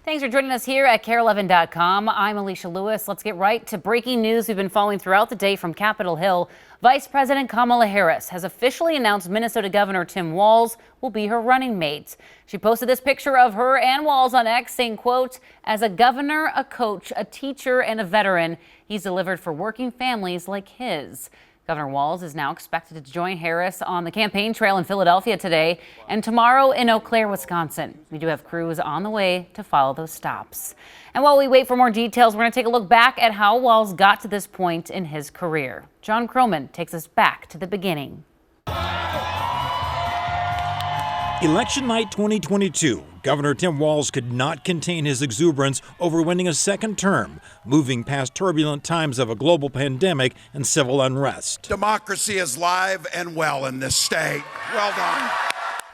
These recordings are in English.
Thanks for joining us here at KARE11.com. I'm Alicia Lewis. Let's get right to breaking news we've been following throughout the day from Capitol Hill. Vice President Kamala Harris has officially announced Minnesota Governor Tim Walz will be her running mate. She posted this picture of her and Walz on X saying, quote, "As a governor, a coach, a teacher, and a veteran, he's delivered for working families like his." Governor Walz is now expected to join Harris on the campaign trail in Philadelphia today and tomorrow in Eau Claire, Wisconsin. We do have crews on the way to follow those stops. And while we wait for more details, we're going to take a look back at how Walz got to this point in his career. John Croman takes us back to the beginning. Election night 2022. Governor Tim Walz could not contain his exuberance over winning a second term, moving past turbulent times of a global pandemic and civil unrest. Democracy is live and well in this state. Well done.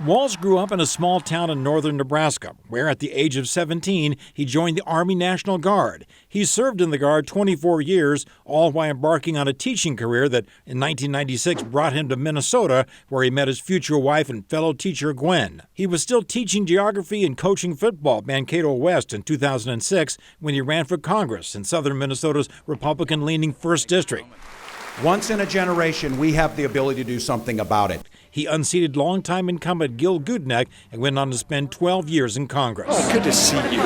Walz grew up in a small town in northern Nebraska, where at the age of 17, he joined the Army National Guard. He served in the Guard 24 years, all while embarking on a teaching career that in 1996 brought him to Minnesota, where he met his future wife and fellow teacher Gwen. He was still teaching geography and coaching football at Mankato West in 2006 when he ran for Congress in southern Minnesota's Republican-leaning 1st District. Once in a generation, we have the ability to do something about it. He unseated longtime incumbent Gil Goodneck and went on to spend 12 years in Congress. Oh, good to see you.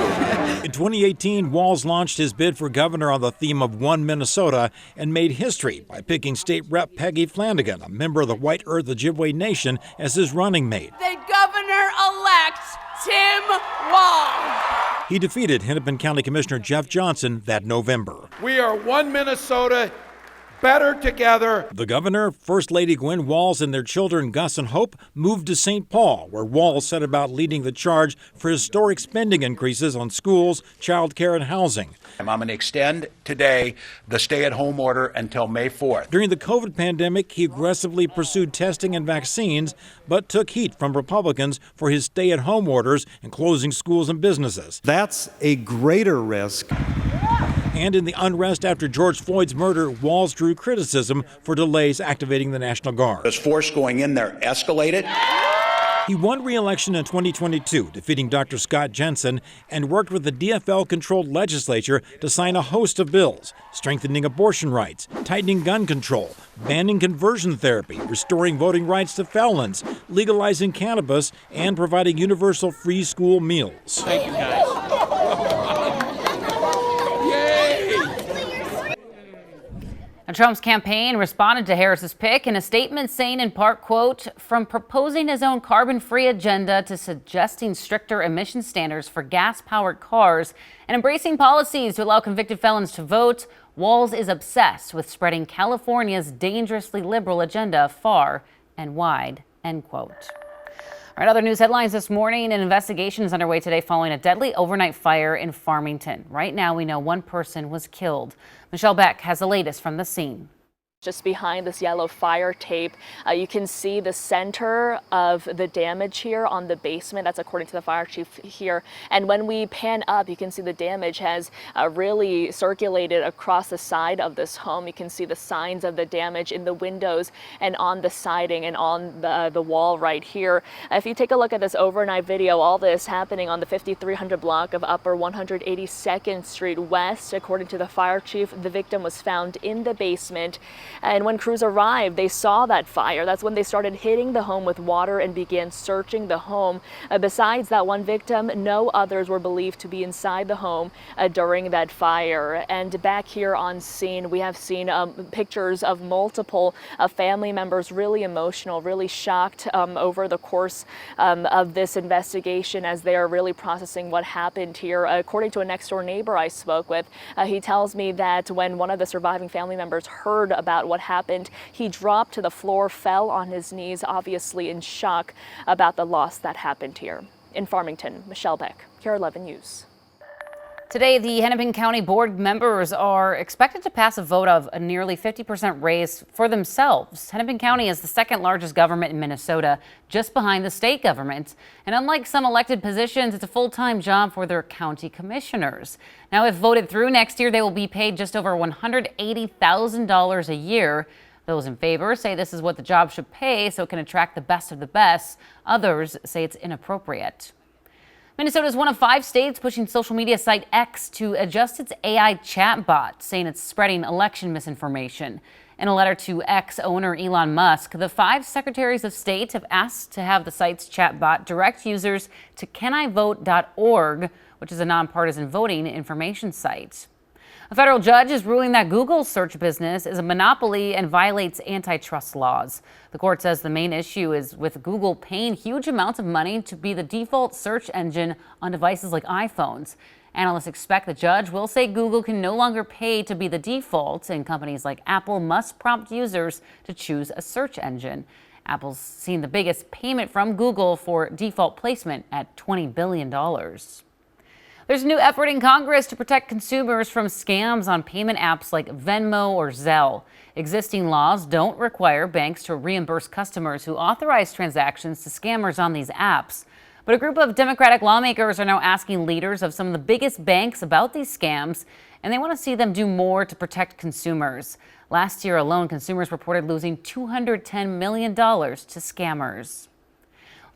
In 2018, Walz launched his bid for governor on the theme of One Minnesota and made history by picking State Rep Peggy Flanagan, a member of the White Earth Ojibwe Nation, as his running mate. The governor-elect, Tim Walz. He defeated Hennepin County Commissioner Jeff Johnson that November. We are one Minnesota, better together. The governor, First Lady Gwen Walz, and their children Gus and Hope moved to St. Paul, where Walz set about leading the charge for historic spending increases on schools, child care, and housing. I'm going to extend today the stay-at-home order until May 4th. During the COVID pandemic, he aggressively pursued testing and vaccines, but took heat from Republicans for his stay-at-home orders and closing schools and businesses. That's a greater risk. And in the unrest after George Floyd's murder, Walz drew criticism for delays activating the National Guard. This force going in there escalated. He won re-election in 2022, defeating Dr. Scott Jensen, and worked with the DFL-controlled legislature to sign a host of bills, strengthening abortion rights, tightening gun control, banning conversion therapy, restoring voting rights to felons, legalizing cannabis, and providing universal free school meals. Thank you, guys. Trump's campaign responded to Harris's pick in a statement saying in part, quote, "From proposing his own carbon-free agenda to suggesting stricter emission standards for gas-powered cars and embracing policies to allow convicted felons to vote, Walz is obsessed with spreading California's dangerously liberal agenda far and wide," end quote. All right, other news headlines this morning. An investigation is underway today following a deadly overnight fire in Farmington. Right now, we know one person was killed. Michelle Beck has the latest from the scene. Just behind this yellow fire tape, you can see the center of the damage here on the basement. That's according to the fire chief here. And when we pan up, you can see the damage has really circulated across the side of this home. You can see the signs of the damage in the windows and on the siding and on the wall right here. If you take a look at this overnight video, all this happening on the 5300 block of Upper 182nd Street West. According to the fire chief, the victim was found in the basement. And when crews arrived, they saw that fire. That's when they started hitting the home with water and began searching the home. Besides that one victim, no others were believed to be inside the home during that fire. And back here on scene, we have seen pictures of multiple family members really emotional, really shocked over the course of this investigation as they are really processing what happened here. According to a next door neighbor I spoke with, he tells me that when one of the surviving family members heard about what happened, he dropped to the floor, fell on his knees, obviously in shock about the loss that happened here. In Farmington, Michelle Beck, KARE 11 News. Today, the Hennepin County Board members are expected to pass a vote of a nearly 50% raise for themselves. Hennepin County is the second largest government in Minnesota, just behind the state government. And unlike some elected positions, it's a full-time job for their county commissioners. Now, if voted through next year, they will be paid just over $180,000 a year. Those in favor say this is what the job should pay so it can attract the best of the best. Others say it's inappropriate. Minnesota is one of 5 states pushing social media site X to adjust its AI chatbot, saying it's spreading election misinformation. In a letter to X owner Elon Musk, the 5 secretaries of state have asked to have the site's chatbot direct users to canivote.org, which is a nonpartisan voting information site. A federal judge is ruling that Google's search business is a monopoly and violates antitrust laws. The court says the main issue is with Google paying huge amounts of money to be the default search engine on devices like iPhones. Analysts expect the judge will say Google can no longer pay to be the default, and companies like Apple must prompt users to choose a search engine. Apple's seen the biggest payment from Google for default placement at $20 billion. There's a new effort in Congress to protect consumers from scams on payment apps like Venmo or Zelle. Existing laws don't require banks to reimburse customers who authorize transactions to scammers on these apps. But a group of Democratic lawmakers are now asking leaders of some of the biggest banks about these scams, and they want to see them do more to protect consumers. Last year alone, consumers reported losing $210 million to scammers.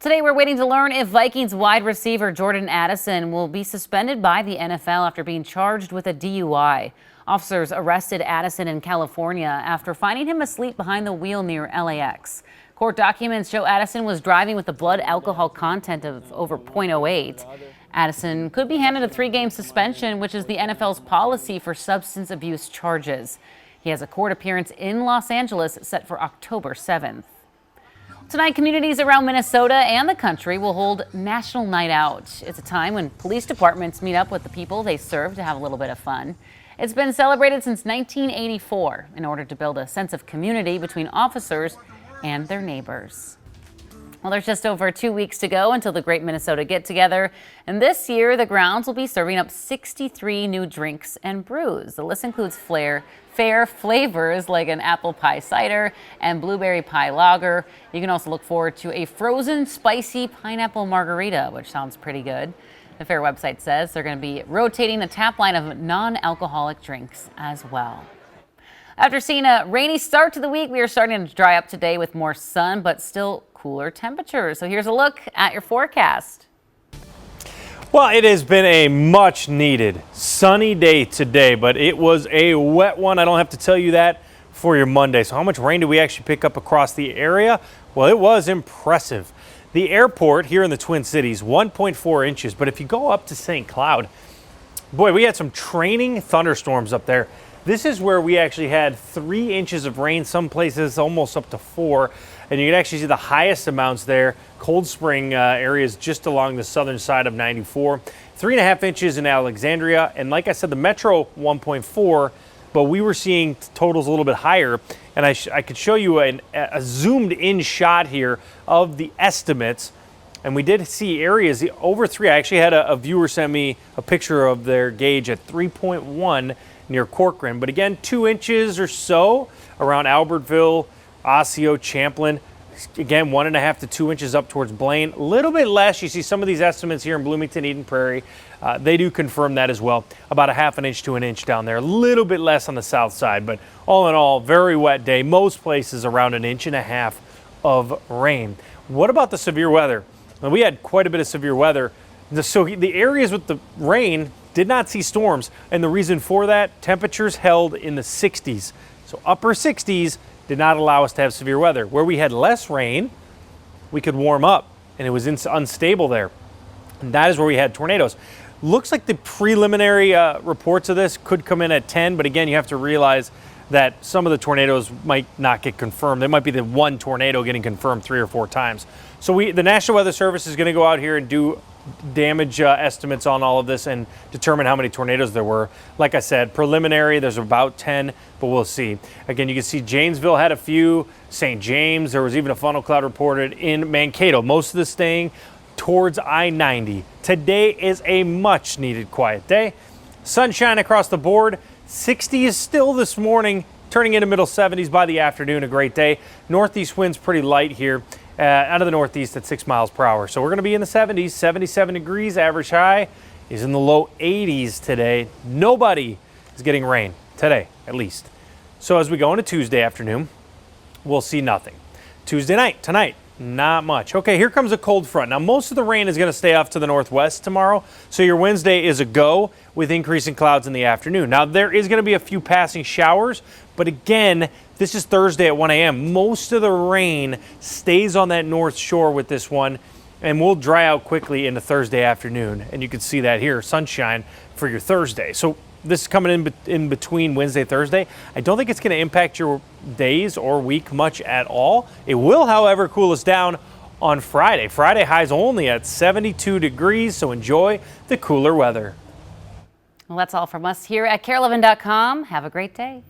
Today, we're waiting to learn if Vikings wide receiver Jordan Addison will be suspended by the NFL after being charged with a DUI. Officers arrested Addison in California after finding him asleep behind the wheel near LAX. Court documents show Addison was driving with a blood alcohol content of over 0.08. Addison could be handed a 3-game suspension, which is the NFL's policy for substance abuse charges. He has a court appearance in Los Angeles set for October 7th. Tonight, communities around Minnesota and the country will hold National Night Out. It's a time when police departments meet up with the people they serve to have a little bit of fun. It's been celebrated since 1984 in order to build a sense of community between officers and their neighbors. Well, there's just over 2 weeks to go until the Great Minnesota Get Together, and this year the grounds will be serving up 63 new drinks and brews. The list includes fair flavors like an apple pie cider and blueberry pie lager. You can also look forward to a frozen spicy pineapple margarita, which sounds pretty good. The fair website says they're going to be rotating a tap line of non-alcoholic drinks as well. After seeing a rainy start to the week, we are starting to dry up today with more sun, but still cooler temperatures. So here's a look at your forecast. Well, it has been a much needed sunny day today, but it was a wet one. I don't have to tell you that for your Monday. So how much rain did we actually pick up across the area? Well, it was impressive. The airport here in the Twin Cities, 1.4 inches. But if you go up to St. Cloud, boy, we had some training thunderstorms up there. This is where we actually had 3 inches of rain, some places almost up to 4. And you can actually see the highest amounts there, Cold Spring areas just along the southern side of 94. 3.5 inches in Alexandria. And like I said, the metro 1.4, but we were seeing totals a little bit higher. And I could show you a zoomed in shot here of the estimates. And we did see areas over 3. I actually had a viewer send me a picture of their gauge at 3.1 near Corcoran. But again, 2 inches or so around Albertville, Osseo, Champlin. Again, 1.5 to 2 inches up towards Blaine. A little bit less. You see some of these estimates here in Bloomington, Eden Prairie. They do confirm that as well. About 1/2 inch to 1 inch down there. A little bit less on the south side, but all in all, very wet day. Most places around 1.5 inches of rain. What about the severe weather? Well, we had quite a bit of severe weather. So the areas with the rain did not see storms. And the reason for that, temperatures held in the 60s. So upper 60s did not allow us to have severe weather. Where we had less rain, we could warm up, and it was unstable there. And that is where we had tornadoes. Looks like the preliminary reports of this could come in at 10, but again, you have to realize that some of the tornadoes might not get confirmed. There might be the one tornado getting confirmed 3 or 4 times. So the National Weather Service is going to go out here and do damage estimates on all of this and determine how many tornadoes there were. Like I said, preliminary, there's about 10, but we'll see. Again, you can see Janesville had a few, St. James, there was even a funnel cloud reported in Mankato. Most of this staying towards I-90. Today is a much needed quiet day. Sunshine across the board. 60 is still this morning, turning into middle 70s by the afternoon. A great day. Northeast winds pretty light here. Out of the northeast at 6 miles per hour. So we're going to be in the 70s, 77 degrees. Average high is in the low 80s today. Nobody is getting rain today, at least. So as we go into Tuesday afternoon, we'll see nothing. Tuesday night, tonight, Not much. Okay, here comes a cold front. Now, most of the rain is going to stay off to the northwest tomorrow, so your Wednesday is a go with increasing clouds in the afternoon. Now, there is going to be a few passing showers, but again, this is Thursday at 1 a.m. Most of the rain stays on that north shore with this one and will dry out quickly into Thursday afternoon. And you can see that here, sunshine for your Thursday. So this is coming in between Wednesday, Thursday. I don't think it's going to impact your days or week much at all. It will, however, cool us down on Friday. Friday highs only at 72 degrees, so enjoy the cooler weather. Well, that's all from us here at KARE11.com. Have a great day.